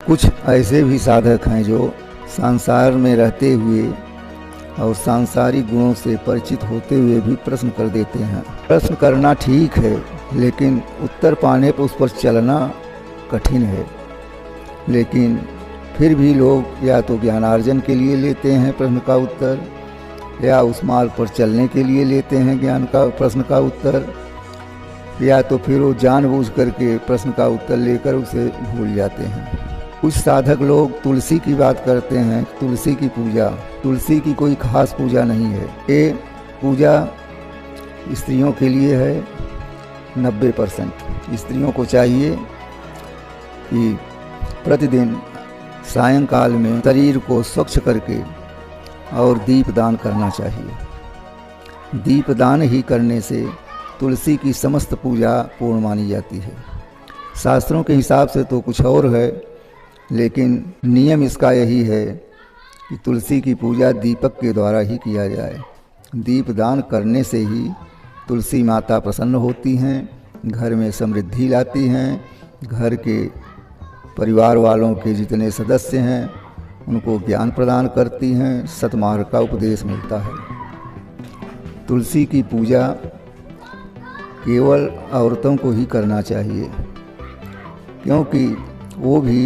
कुछ ऐसे भी साधक हैं जो संसार में रहते हुए और सांसारिक गुणों से परिचित होते हुए भी प्रश्न कर देते हैं। प्रश्न करना ठीक है, लेकिन उत्तर पाने पर उस पर चलना कठिन है। लेकिन फिर भी लोग या तो ज्ञानार्जन के लिए लेते हैं प्रश्न का उत्तर, या उस मार्ग पर चलने के लिए लेते हैं प्रश्न का उत्तर, या तो फिर वो जानबूझ करके प्रश्न का उत्तर लेकर उसे भूल जाते हैं। कुछ साधक लोग तुलसी की बात करते हैं, तुलसी की पूजा। तुलसी की कोई खास पूजा नहीं है। ये पूजा स्त्रियों के लिए है 90%। स्त्रियों को चाहिए कि प्रतिदिन सायंकाल में शरीर को स्वच्छ करके और दीपदान करना चाहिए। दीपदान ही करने से तुलसी की समस्त पूजा पूर्ण मानी जाती है। शास्त्रों के हिसाब से तो कुछ और है, लेकिन नियम इसका यही है कि तुलसी की पूजा दीपक के द्वारा ही किया जाए। दीपदान करने से ही तुलसी माता प्रसन्न होती हैं, घर में समृद्धि लाती हैं, घर के परिवार वालों के जितने सदस्य हैं उनको ज्ञान प्रदान करती हैं, सतमार्ग का उपदेश मिलता है। तुलसी की पूजा केवल औरतों को ही करना चाहिए, क्योंकि वो भी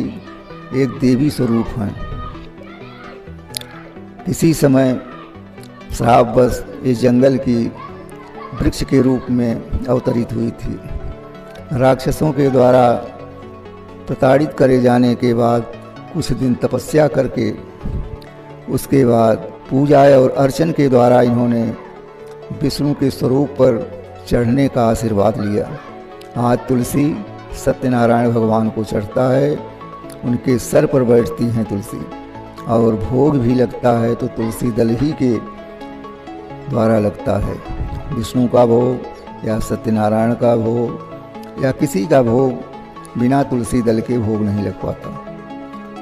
एक देवी स्वरूप हैं। किसी समय श्रावबस इस जंगल की वृक्ष के रूप में अवतरित हुई थी। राक्षसों के द्वारा प्रताड़ित करे जाने के बाद कुछ दिन तपस्या करके उसके बाद पूजा और अर्चन के द्वारा इन्होंने विष्णु के स्वरूप पर चढ़ने का आशीर्वाद लिया। आज तुलसी सत्यनारायण भगवान को चढ़ता है, उनके सर पर बैठती हैं तुलसी, और भोग भी लगता है तो तुलसी दल ही के द्वारा लगता है। विष्णु का भोग या सत्यनारायण का भोग या किसी का भोग बिना तुलसी दल के भोग नहीं लग पाता।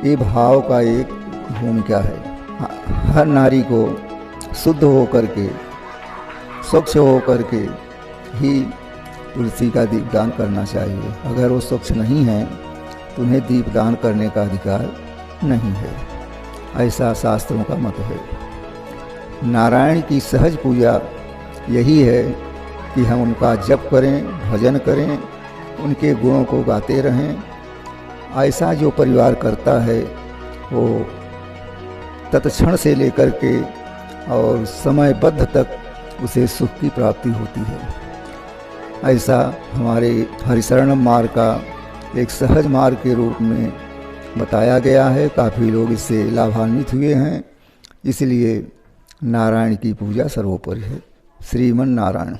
ये भाव का एक भूमिका है। हर नारी को शुद्ध होकर के, स्वच्छ होकर के ही तुलसी का दीपदान करना चाहिए। अगर वो स्वच्छ नहीं है तो उन्हें दीपदान करने का अधिकार नहीं है, ऐसा शास्त्रों का मत है। नारायण की सहज पूजा यही है कि हम उनका जप करें, भजन करें, उनके गुणों को गाते रहें। ऐसा जो परिवार करता है वो तत्क्षण से लेकर के और समयबद्ध तक उसे सुख की प्राप्ति होती है। ऐसा हमारे हरिशरण मार्ग का एक सहज मार्ग के रूप में बताया गया है। काफ़ी लोग इससे लाभान्वित हुए हैं, इसलिए नारायण की पूजा सर्वोपरि है। श्रीमन नारायण।